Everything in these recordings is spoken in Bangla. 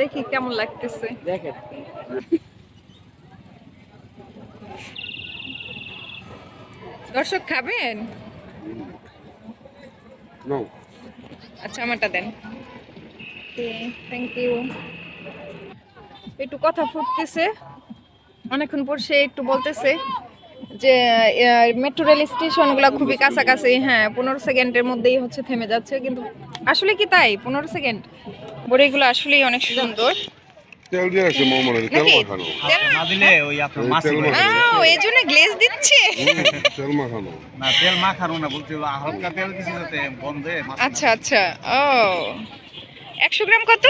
দেখি কেমন লাগতেছে। দেখেন দর্শক খাবেন? আচ্ছা আমারটা দেন। Thank you. একটু কথা ফুটতেছে, অনেকক্ষণ পর সে একটু বলতেছে যে মেট্রো রেল স্টেশনগুলো খুবই কাছাকাছি। হ্যাঁ, 15 সেকেন্ডের মধ্যেই হচ্ছে থেমে যাচ্ছে, কিন্তু আসলে কি তাই? 15 সেকেন্ড। বড়িগুলো আসলেই অনেক সুন্দর। তেল দিয়ে রাখছে মোমোরে, তেল মাখানো। না দিলে ওই আপনার মাছি করে। এই জন্য গ্লেজ দিচ্ছে। তেল মাখানো না, তেল মাখানো না, বলতে হালকা তেল দিছি যাতে বন্ধে। আচ্ছা আচ্ছা। ও 100 গ্রাম কত?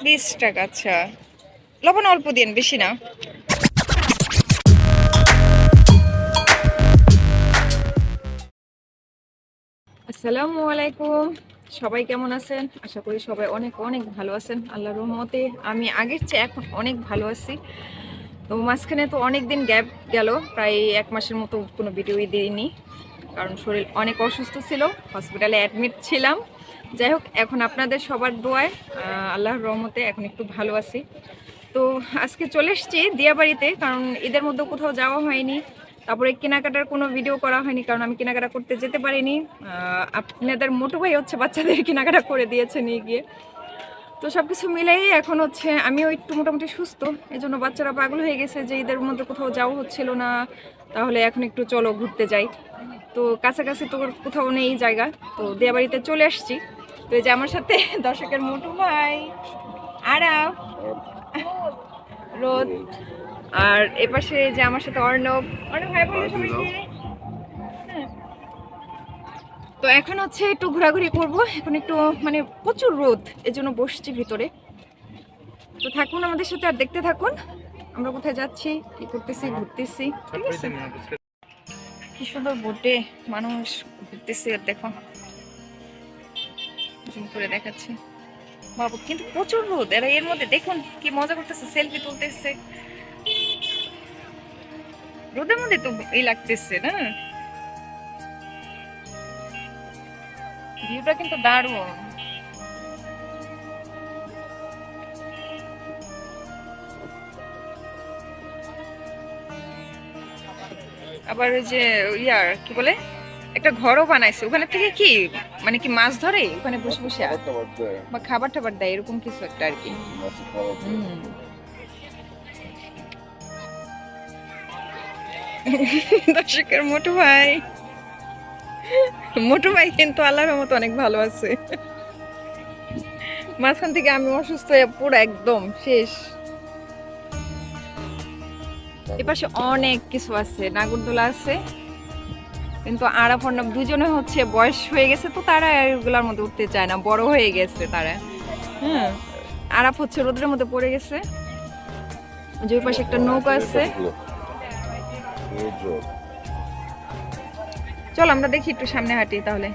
20 টাকা। আচ্ছা, লবণ অল্প দিন, বেশি না। আসসালামু আলাইকুম, সবাই কেমন আছেন? আশা করি সবাই অনেক অনেক ভালো আছেন আল্লাহর রহমতে। আমি আগের চেয়ে এখন অনেক ভালো আছি। তো মাঝখানে তো অনেক দিন গ্যাপ গেল, প্রায় 1 মাসের মতো কোনো ভিডিওই দিইনি, কারণ শরীর অনেক অসুস্থ ছিল, হসপিটালে অ্যাডমিট ছিলাম। যাই হোক, এখন আপনাদের সবার দোয়ায় আল্লাহর রহমতে এখন একটু ভালো আছি। তো আজকে চলে এসেছি দিয়াবাড়িতে, কারণ ঈদের মধ্যে কোথাও যাওয়া হয়নি। তারপরে কেনাকাটার কোনো ভিডিও করা হয়নি, কারণ আমি কেনাকাটা করতে যেতে পারিনি। আপনাদের মোটো ভাই হচ্ছে বাচ্চাদের কেনাকাটা করে দিয়েছে নিয়ে গিয়ে। তো সব কিছু মিলেই এখন হচ্ছে আমিও একটু মোটামুটি সুস্থ, এই জন্য বাচ্চারা পাগল হয়ে গেছে যে ঈদের মধ্যে কোথাও যাওয়া হচ্ছিল না, তাহলে এখন একটু চলো ঘুরতে যাই। তো কাছাকাছি তো কোথাও নেই জায়গা, তো দিয়াবাড়িতে চলে আসছি। তো এই যে আমার সাথে দর্শকের মোটু ভাই, আরাফ, রোদ, আর এপাশে যে আমার সাথে অর্ণব। অর্ণব ভাই বলে সবাইকে। তো এখন হচ্ছে একটু ঘোরাঘুরি করব, এখন একটু মানে প্রচুর রোদ, এজন্য বসছি ভিতরে। তো থাকুন আমাদের সাথে, আর দেখতে থাকুন আমরা কোথায় যাচ্ছি, কি করতেছি, ঘুরতেছি। ঠিক আছে, কি সুন্দর বোটে মানুষ ঘুরতেছে, আর দেখো জুম করে দেখাচ্ছি বাবু, কিন্তু প্রচুর রোদ। এরা এর মধ্যে দেখুন কি মজা করতেছে, সেলফি তুলতেছে। রোদের মধ্যে তো এই লাগতেছে না, ভিউটা কিন্তু দারুণ। আবার ওই যে ইয়ার কি বলে, একটা ঘরও বানাইছে ওখানে থেকে, কি মানে কি মাছ ধরে ওখানে বসে বসে, বা খাবার টাবার দেয়, এরকম কিছু একটা আর কি। দর্শকের মোটু ভাই, মোটু ভাই কিন্তু আল্লাহর মতো অনেক ভালো আছে। মাঝখান থেকে আমি অসুস্থ হয়ে পুরো একদম শেষ। এপাশে অনেক কিছু আছে, নাগরদোলা আছে, কিন্তু আরাফ অর্ণব দুজনে হচ্ছে বয়স হয়ে গেছে, তো তারা এগুলোর মধ্যে উঠতে চায় না, বড় হয়ে গেছে তারা। হ্যাঁ, আরাফ হচ্ছে রোদের মধ্যে পড়ে গেছে। যে পাশে একটা নৌকা আছে, চল আমরা দেখি একটু সামনে হাঁটি তাহলে।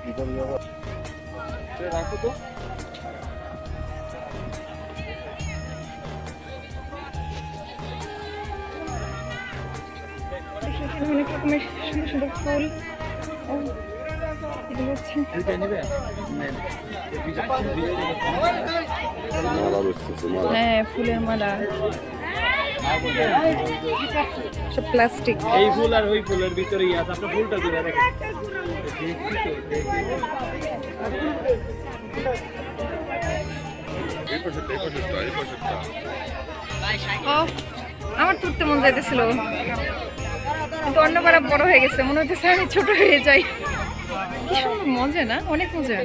অনেক রকমের সুন্দর সুন্দর ফুল, হ্যাঁ ফুলের মালা, সব প্লাস্টিক। এই ফুল আর ওই ফুলের ভিতরেই আছে, আপনি ফুলটা ধরে রাখেন। আমার তুলতে মন যাইতেছিল, কিন্তু অন্যবার বড় হয়ে গেছে, মনে হইতেছে আমি ছোট হয়ে যাই। কি সুন্দর মজা না, অনেক মজা।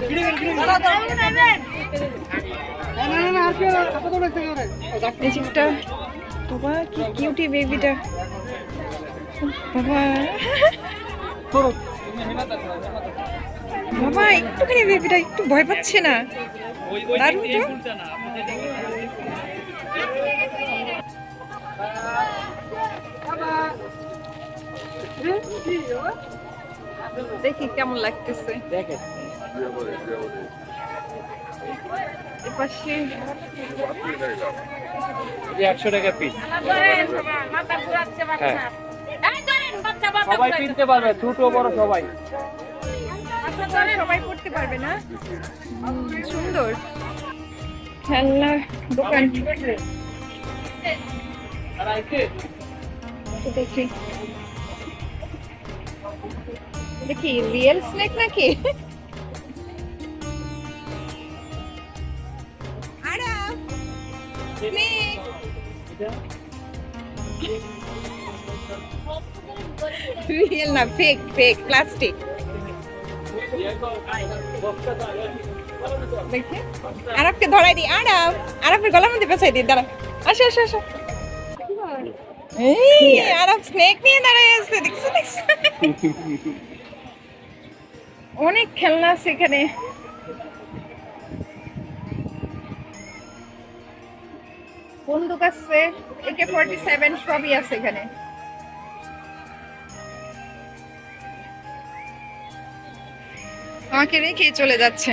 বাবা কি কিউটি বেবিটা, বাবা বাবা একটুখানি বেবিটা একটু ভয় পাচ্ছে না, দারুণ তো। দেখি কেমন লাগতেছে। দেখেন এপাশে 100 টাকা পিস, সবাই কিনতে পারবে, ছোট বড় সবাই। তো আর সবাই পড়তে পারবে না। সুন্দর খেলনার দোকান। তো দেখি দেখি রিয়েল স্নেক নাকি? আরাম স্নেক রিয়েল না, ফেক ফেক প্লাস্টিক। দেখি আরবকে ধরাই দি। আরবের গলার মধ্যে পেঁচাই দি। দাঁড়া, আসো আসো আসো। এই আরব স্নেক নিয়ে দাঁড়ায় আছে, দেখছো দেখছো? অনেক খেলনা আছে এখানে। বন্দুক আছে, AK-47 সবই আছে এখানে। আমাকে রেখে চলে যাচ্ছে।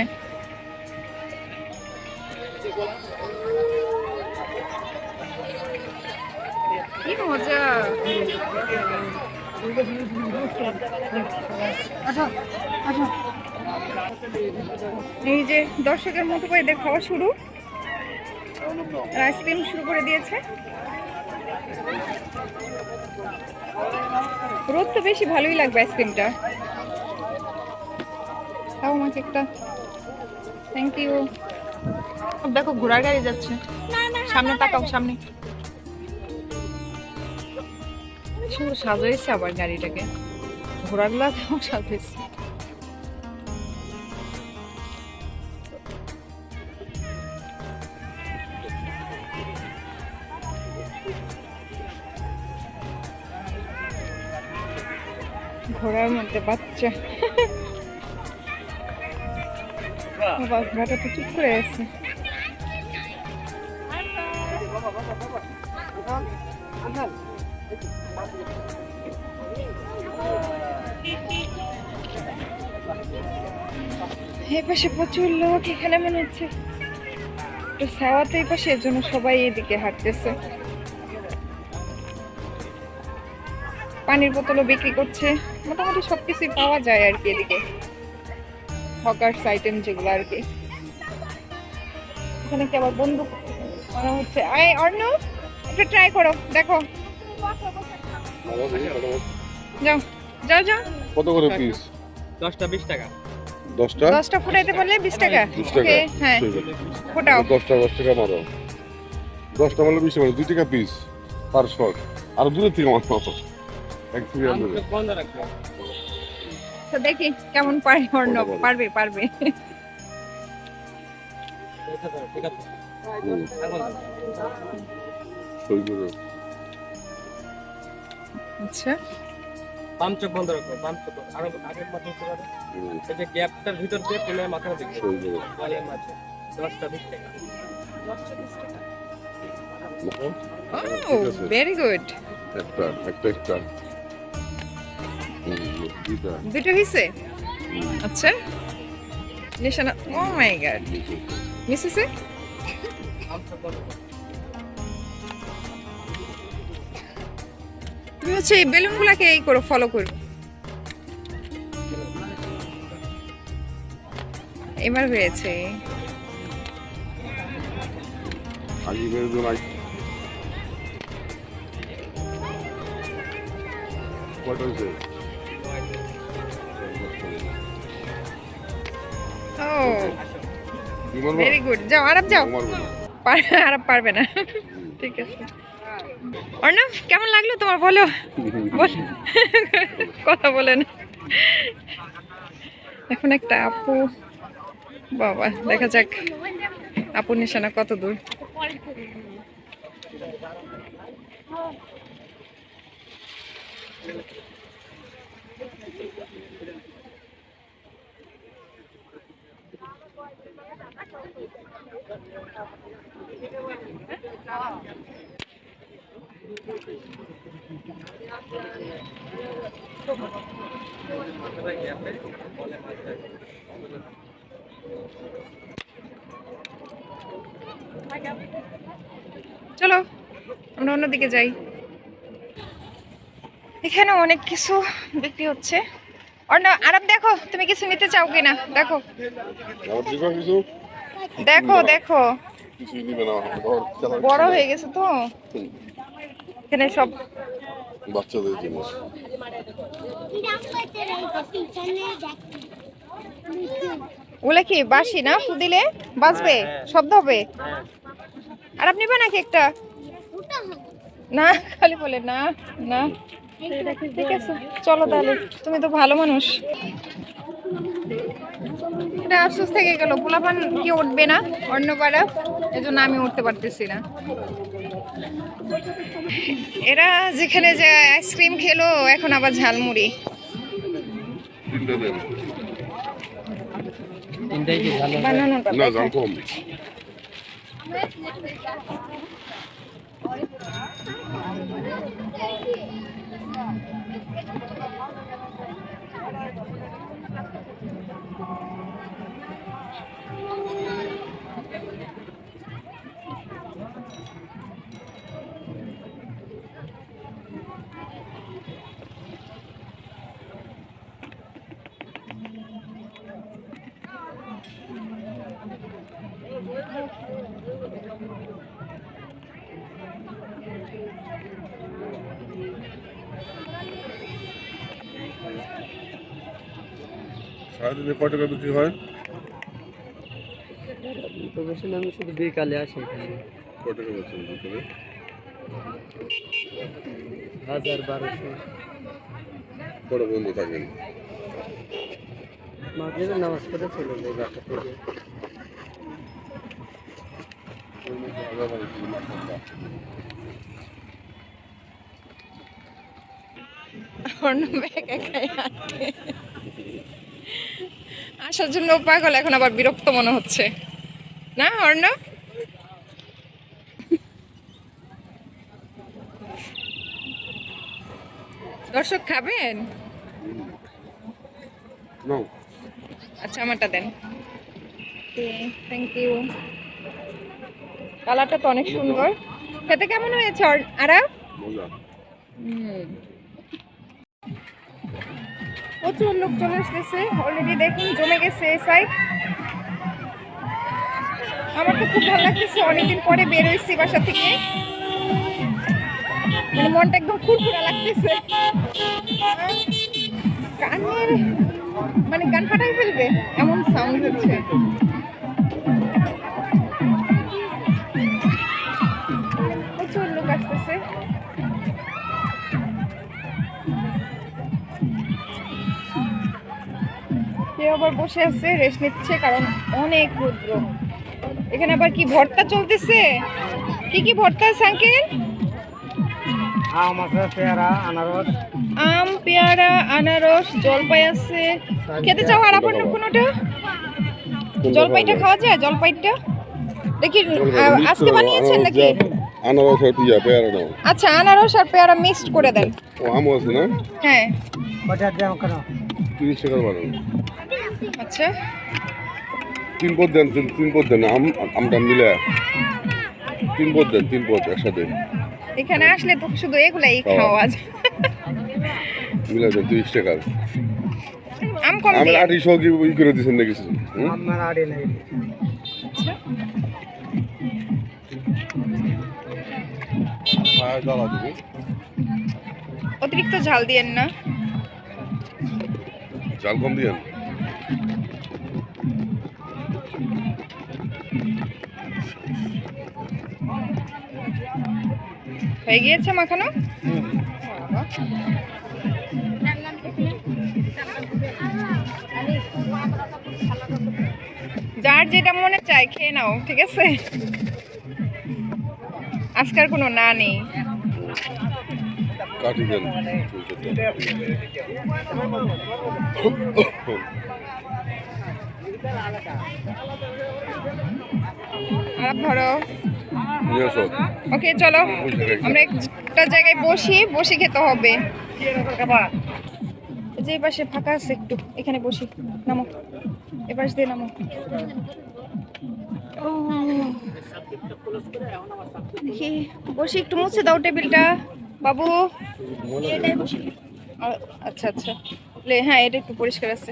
কি মজা! এই যে দর্শকের মতো করে এদের খাওয়া শুরু, আইসক্রিম শুরু করে দিয়েছে। রোদ তো বেশি, ভালোই লাগবে আইসক্রিমটা। তাও আমাকে একটা, থ্যাংক ইউ। দেখো ঘোড়ার গাড়ি যাচ্ছে, সামনে তাকাও, সামনে। সুন্দর সাজাইছে আবার গাড়িটাকে, ঘোড়াগুলা কেমন সাজাইছে। ঘোড়ার মধ্যে বাচ্চা, ঘোড়াটা তো চুপ করে আছে। এই পাশে প্রচুর লোক, এখানে মনে হচ্ছে একটু ছাওয়াতে এই পাশে, এর জন্য সবাই এদিকে হাঁটতেছে। পানির বোতলও বিক্রি করছে, মোটামুটি সবকিছুই পাওয়া যায় আর কি এদিকে, হকার্স আইটেম যেগুলো আর কি। এখানে কি আবার বন্দুক মনে হচ্ছে। আয় অর্ণব, একটু ট্রাই করো, দেখো। যাও যাও যাও। কত করে পিস? 10টা 20 টাকা। 10টা? 10টা ফুটাইতে বললে 20 টাকা। 20 টাকা? ওকে, হ্যাঁ ফুটাও। 10টা 10 টাকা মারো। 10টা মানে 20 টাকা, 2 টাকা পিস পার শট। আর দূরে থেকে মারো। এক থেকে আর দূরে। বন্ধ রাখো। তো দেখি কেমন পারে অর্ণব। পারবে পারবে। ঠিক আছে। সই করে। আচ্ছা, বাম চোখ বন্ধ রাখো, বাম চোখ। আর আগের মাথা করে দাও। এই যে গ্যাপটার ভিতর দিয়ে পেলে মাথা দেখো। সই করে। গালের মাঝে 10টা 20 টাকা। ও ভেরি গুড। একটা। দুইটা। দুটো হইছে? আচ্ছা, নিশানা। ও মাই গড, মিস হইছে। বাম চোখ বন্ধ করো। তুমি হচ্ছে এই বেলুনগুলোকে এই করো, ফলো করো। এবার হয়েছে। আগে বের জন আই। কত হইছে? ও বিমান ভেরি গুড। যাও আরাম, যাও। মারবো না। আরাম পারবে না। ঠিক আছে। অর্ণব কেমন লাগলো তোমার, বলো। বল, কথা বলে না। এখন একটা আপু, বাবা দেখা যাক আপুর নিশানা কত দূর। চলো আমরা অন্যদিকে যাই। এখানে অনেক কিছু বিক্রি হচ্ছে, অন্য আরব দেখো তুমি কিছু নিতে চাও কিনা দেখো আমার দিকে কিছু দেখো দেখো কিছুই নিবে না ঘর চালা বড় হয়ে গেছে তো এখানে সব বাচ্চাদের জিনিস ওগুলা কি বাসি না ফু দিলে বাজবে শব্দ হবে আর আপনি নাকি একটা না খালি বলে না না ঠিক আছে চলো তাহলে তুমি তো ভালো মানুষ এটা আফসোস থেকে গেল পোলাপান কি উঠবে না অন্য পাড়া এজন্য আমি উঠতে পারতেছি না এরা যেখানে যে আইসক্রিম খেলো এখন আবার ঝালমুড়ি তিনটা দেন বানানোটা না দাম কম সারাদিনে কয় টাকা বিক্রি হয় তো বেশি না, আমি শুধু বিকালে আসি কয় টাকা বেচেন বিকেলে 1000-1200 কটা বন্ধ থাকেন মাগরিবের নামাজ পড়ে চলে যাই বাসা থেকে। আসার জন্য পাগল এখন আবার বিরক্ত মনে হচ্ছে না অর্ণ দর্শক খাবেন না আচ্ছা আমারটা দেন থ্যাংক ইউ কালারটা তো অনেক সুন্দর খেতে কেমন হয়েছে আরাম মজা প্রচুর লোক চলে আসতেছে অলরেডি দেখুন জমে গেছে এই সাইড আমার তো খুব ভালো লাগতেছে অনেকদিন পরে বের হয়েছি বাসা থেকে মানে মনটা একদম ফুরফুরা লাগতেছে কানের মানে কান ফাটাই ফেলবে এমন সাউন্ড হচ্ছে প্রচুর লোক আসতেছে কেউ আবার বসে আছে রেস্ট নিচ্ছে কারণ অনেক রৌদ্র এখানে আবার কি ভর্তা চলতেছে কি কি ভর্তা আছে আঙ্কেল আম আছে, পেয়ারা, আনারস, আম পেয়ারা আনারস জলপাই আছে খেতে চাও আর আপনার কোনোটা জলপাইটা খাওয়া যায় জলপাইটা দেখি আজকে বানিয়েছেন নাকি আনারস আর পিয়া পেয়ারা নাও আচ্ছা আনারস আর পেয়ারা মিক্সড করে দেন ও আমও আছে না হ্যাঁ কটা দাম কেন 30 টাকা বানানো আচ্ছা তিন পদ দেন আমটা মিলে তিন পদ একসাথে এখানে আসলে তো শুধু এগুলাই খাওয়া যায় মিলে দেন 30 টাকা আম কম আমার দিয়ে 800 কি ই করে দিছেন না কিছু আমার আড়ে নাই। জ্বালা দিবি অতিরিক্ত ঝাল দিয়েন না জাল কম দিয়েন হয়ে গিয়েছে মাখানো যার যেটা মনে চায় খেয়ে নাও ঠিক আছে আজকাল কোনো না নেই কাটি দেন আর ধরো নিয়ে আসো ওকে চলো আমরা একটা জায়গায় বসে খেতে হবে যে পাশে ফাঁকা আছে একটু এখানে বসি নামো এপাশ দিয়ে নামো দেখি বসি একটু মুছে দাও টেবিলটা বাবু আচ্ছা আচ্ছা হ্যাঁ এটা একটু পরিষ্কার আছে।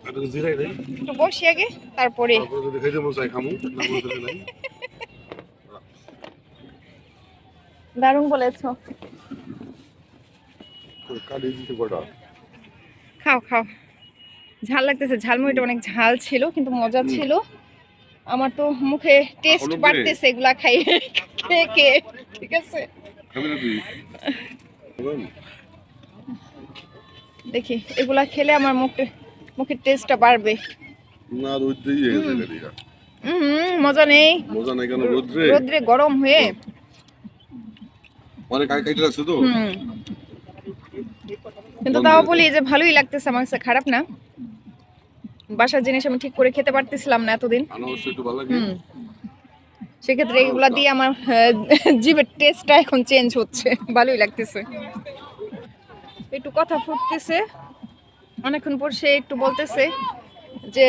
এটা তো জিরাই দেই একটু বসি আগে, তারপরে তারপরে যদি খাইতে মন চাই খামু না বলতে নাই। দারুণ বলেছো। কালি দিতে কটা খাও খাও, ঝাল লাগতেছে, ঝালমুড়িটা অনেক ঝাল ছিল কিন্তু মজা ছিল। আমার তো মুখে টেস্ট অনুপ রে। বাড়তেছে এগুলা খাই খেয়ে খেয়ে। ঠিক আছে খাবি না তুই? দেখি এগুলা খেলে আমার মুখের টেস্টটা বাড়বে। না রোদ দিয়ে গেছে গাড়িটা। মজা নেই, মজা নাই কেন রোদ্রে? রোদ্রে গরম হয়ে। অনেক আগে কাইটে আছে তো। হুম, কিন্তু তাও বলি যে ভালোই লাগতেছে আমার কাছে, খারাপ না। বাসার জিনিস আমি ঠিক করে খেতে পারতেছিলাম না এতদিন। অবশ্য একটু ভালো লাগে। সেক্ষেত্রে এগুলা দিয়ে আমার জিভের টেস্টটা এখন চেঞ্জ হচ্ছে, ভালোই লাগতেছে। একটু কথা ফুটতেছে, অনেকক্ষণ পর সে একটু বলতেছে যে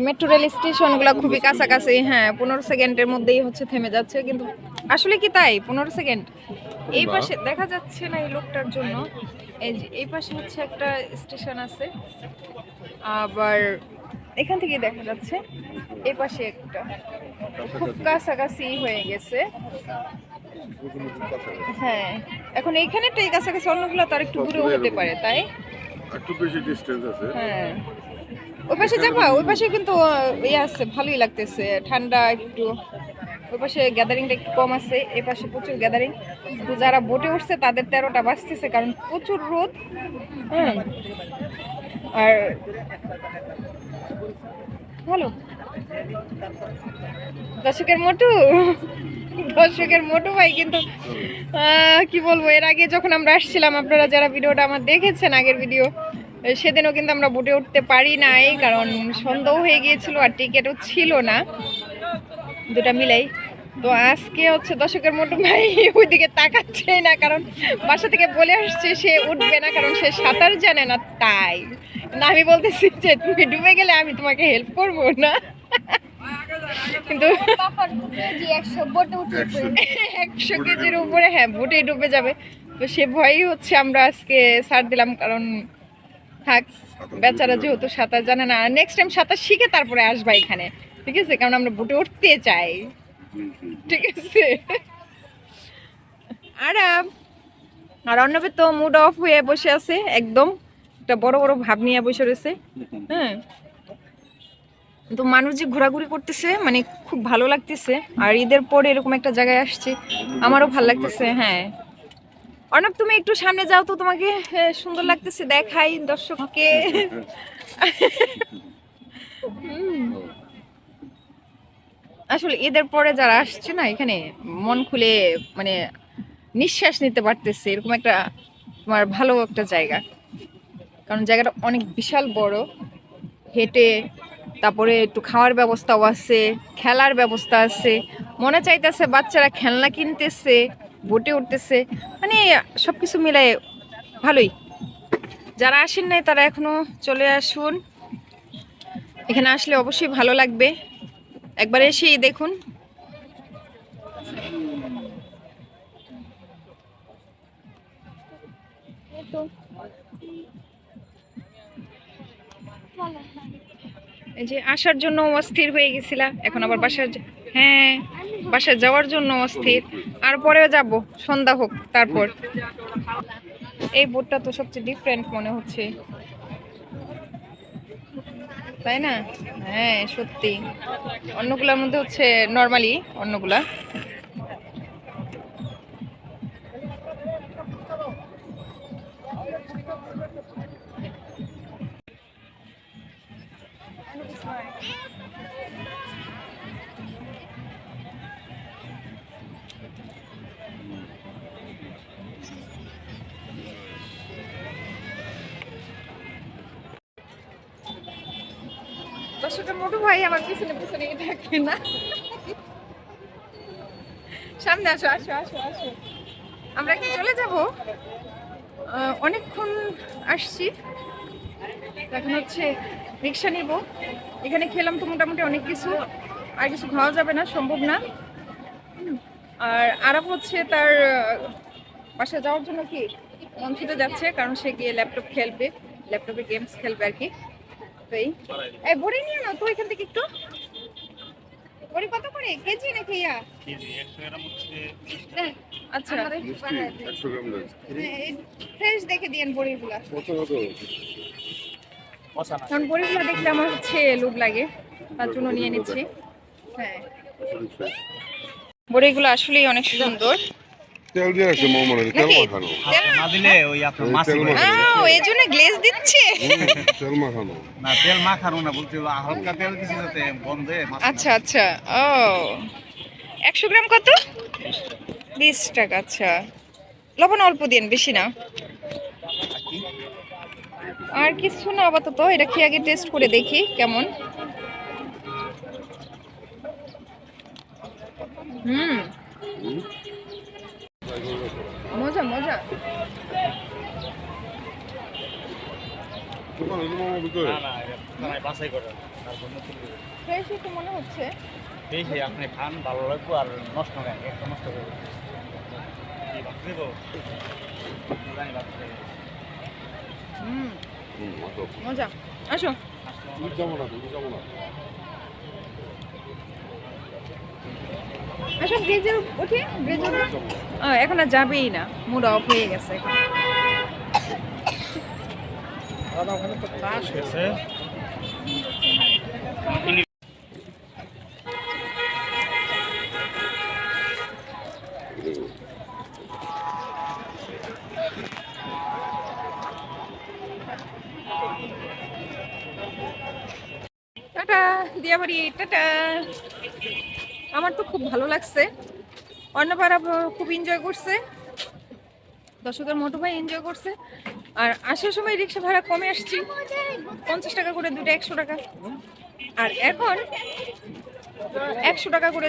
মেট্রো রেল স্টেশনগুলো খুবই কাছাকাছি। হ্যাঁ 15 সেকেন্ডের মধ্যেই হচ্ছে থেমে যাচ্ছে, কিন্তু আসলে কি তাই 15 সেকেন্ড? এই পাশে দেখা যাচ্ছে না এই লোকটার জন্য, এই যে এই পাশে হচ্ছে একটা স্টেশন আছে, আবার এখান থেকে দেখা যাচ্ছে এই পাশে একটা, খুব কাছাকাছি হয়ে গেছে। হ্যাঁ এখন এইখানেটাই কাছাকাছি, অন্যগুলো তো আর একটু দূরেও হতে পারে, তাই? একটু বেশি ডিসটেন্স আছে। হ্যাঁ ওই পাশে যাবা, ওই পাশে কিন্তু ইয়ে আছে, ভালোই লাগতেছে, ঠান্ডা একটু। ওই পাশে গ্যাদারিংটা একটু কম আছে, এই পাশে প্রচুর গ্যাদারিং। কিন্তু যারা বোটে উঠছে তাদের 13টা বাজতেছে, কারণ প্রচুর রোদ। হ্যাঁ আর ভালো দর্শকের মোটু ভাই কিন্তু কি বলবো, এর আগে যখন আমরা আসছিলাম, আপনারা যারা ভিডিওটা আমার দেখেছেন আগের ভিডিও, সেদিনও কিন্তু আমরা বোটে উঠতে পারি নাই, কারণ সন্ধ্যাও হয়ে গিয়েছিল আর টিকিটও ছিল না, দুটা মিলাই। তো আজকে হচ্ছে দর্শকের মোটু ভাই ওইদিকে তাকাচ্ছে না, কারণ বাসা থেকে বলে আসছে সে উঠবে না, কারণ সে সাঁতার জানে না। তাই না, আমি বলতেছি যে তুমি ডুবে গেলে আমি তোমাকে হেল্প করবো না, কিন্তু 100 কেজির উপরে, হ্যাঁ বোটেই ডুবে যাবে। তো সে ভয়ই হচ্ছে আমরা আজকে ছাড় দিলাম, কারণ থাক বেচারা যেহেতু সাঁতার জানে না, নেক্সট টাইম সাঁতার শিখে তারপরে আসবা এখানে, ঠিক আছে? কারণ আমরা বোটে উঠতে চাই, ঠিক আছে? আর অর্ণবের তো মুড অফ হয়ে বসে আছে, একদম একটা বড় বড় ভাব নিয়ে বসে রয়েছে। হ্যাঁ তো মানুষ যে ঘোরাঘুরি করতেছে, মানে খুব ভালো লাগতেছে। আর ঈদের পরে এরকম একটা জায়গায় আসছে, আমারও ভালো লাগতেছে। হ্যাঁ অর্ণব তুমি একটু সামনে যাও তো, তোমাকে সুন্দর লাগতেছে, দেখাই দর্শককে। আসলে ঈদের পরে যারা আসছে না এখানে, মন খুলে মানে নিঃশ্বাস নিতে পারতেছে, এরকম একটা তোমার ভালো একটা জায়গা। কারণ জায়গাটা অনেক বিশাল বড়, হেঁটে তারপরে একটু খাওয়ার ব্যবস্থাও আছে, খেলার ব্যবস্থা আছে। মনে চাইতেছে বাচ্চারা খেলনা কিনতেছে, বোটে উঠতেছে, মানে সবকিছু মিলাই ভালোই। যারা আসেন নাই তারা এখনো চলে আসুন, এখানে আসলে অবশ্যই ভালো লাগবে, একবার এসেই দেখুন। এই যে আসার জন্য অস্থির হয়ে গেছিলাম, এখন আবার হ্যাঁ বাসায় যাওয়ার জন্য অস্থির। আর পরেও যাব, সন্ধ্যা হোক তারপর। এই বোটটা তো সবচেয়ে ডিফারেন্ট মনে হচ্ছে, তাই না? হ্যাঁ সত্যি, অন্যগুলোর মধ্যে হচ্ছে নর্মালি অন্যগুলা। দর্শকের মোটু ভাই আমার পিছনে পিছনে থাকে না, সামনে আসো আসো আসো আসো, আমরা কি চলে যাব? অনেকক্ষণ আসছি, এখন হচ্ছে রিক্সা নিব। এখানে খেলাম তো মোটামুটি অনেক কিছু, আর কিছু খাওয়া যাবে না, সম্ভব না। আর আরব হচ্ছে তার বাসায় যাওয়ার জন্য কি মন ছুটে যাচ্ছে, কারণ সে গিয়ে ল্যাপটপ খেলবে, ল্যাপটপে গেমস খেলবে আর কি। তো এই বড়ি নিয়ে নাও তো এখান থেকে একটু। বড়ি কত করে কেজি নাকি ইয়া? আচ্ছা, 100 গ্রাম দেন। ফ্রেশ দেখে দিয়েন বড়িগুলা, কত কত? কারণ বড়িগুলা দেখলে আমার হচ্ছে লোভ লাগে, তার জন্য নিয়ে নিচ্ছি। হ্যাঁ, বড়িগুলো আসলেই অনেক সুন্দর। তেল দিয়ে রাখছে মোহাম্মদ আলী, তেল নাকি? মাখানো। না দিলে ওই আপনার মাছ তেল মাখানো। এই জন্য গ্লেজ দিচ্ছে। তেল মাখানো। না তেল মাখানো না বলতে হালকা তেল দিছি যাতে বন্ধে মাছ আচ্ছা আচ্ছা, ও 100 গ্রাম কত? 20 টাকা। আচ্ছা, লবণ অল্প দিন, বেশি না। আর কিছু না আপাতত, এটা খেয়ে আগে টেস্ট করে দেখি কেমন। হুম, মজা মজা। দোকানে তো মোহাম্মদ ভিতরে। না না বাছাই করে তারপর নতুন করে ফ্রেশ একটু মনে হচ্ছে। দেখে আপনি খান ভালো লাগবে আর নষ্ট না একটা নষ্ট করবে কি বাদ দেবো জানি বাদ দেবো হুম, আসো। মজা। আসো। তুমি যাবো না, তুমি যাবো না। আসো, ব্রিজে উঠি, ব্রিজে এখন আর যাবেই না, মুড অফ হয়ে গেছে এখন। দাদা ওখানে তো ক্লাস হয়েছে টাটা দিয়াবাড়ি, টাটা। আমার তো খুব ভালো লাগছে, অন্যপাড়া খুব এনজয় করছে, দর্শকের মোটো ভাই এনজয় করছে। আর আসার সময় রিক্সা ভাড়া কমে আসছি, 50 টাকা করে দুইটা, 100 টাকা। আর এখন 100 টাকা করে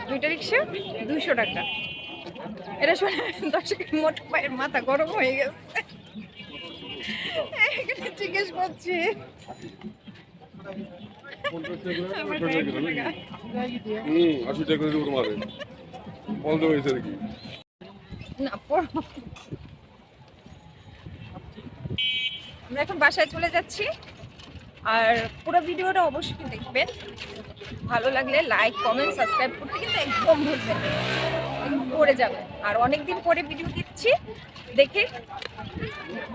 দুইটা রিক্সা, 200 টাকা। এটা শুনে দর্শকের মোটো ভাইয়ের মাথা গরম হয়ে গেছে, এখানে জিজ্ঞেস করছি আমার 100 টাকা। 80 টাকা করে দেবো তোমারে। বলতে হয়েছে আর কি। না, আমরা এখন বাসায় চলে যাচ্ছি। আর পুরো ভিডিওটা অবশ্যই দেখবেন, ভালো লাগলে লাইক কমেন্ট সাবস্ক্রাইব করতে কিন্তু একদম ভুলবেন না, একদম করে যাবেন। আর অনেকদিন পরে ভিডিও দিচ্ছি, দেখে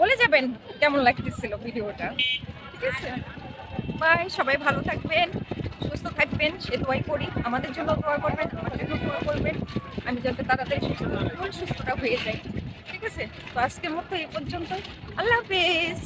বলে যাবেন কেমন লাগতেছিল ভিডিওটা। ঠিক আছে, বাই। সবাই ভালো থাকবেন, সুস্থ থাকবেন, সে দোয়াই করি। আমাদের জন্য দোয়া করবেন, আমার জন্য দোয়া করবেন, আমি যাতে তাড়াতাড়ি সুস্থটা হয়ে যাই। ঠিক আছে, তো আজকের মতো এই পর্যন্ত। আল্লাহ হাফেজ।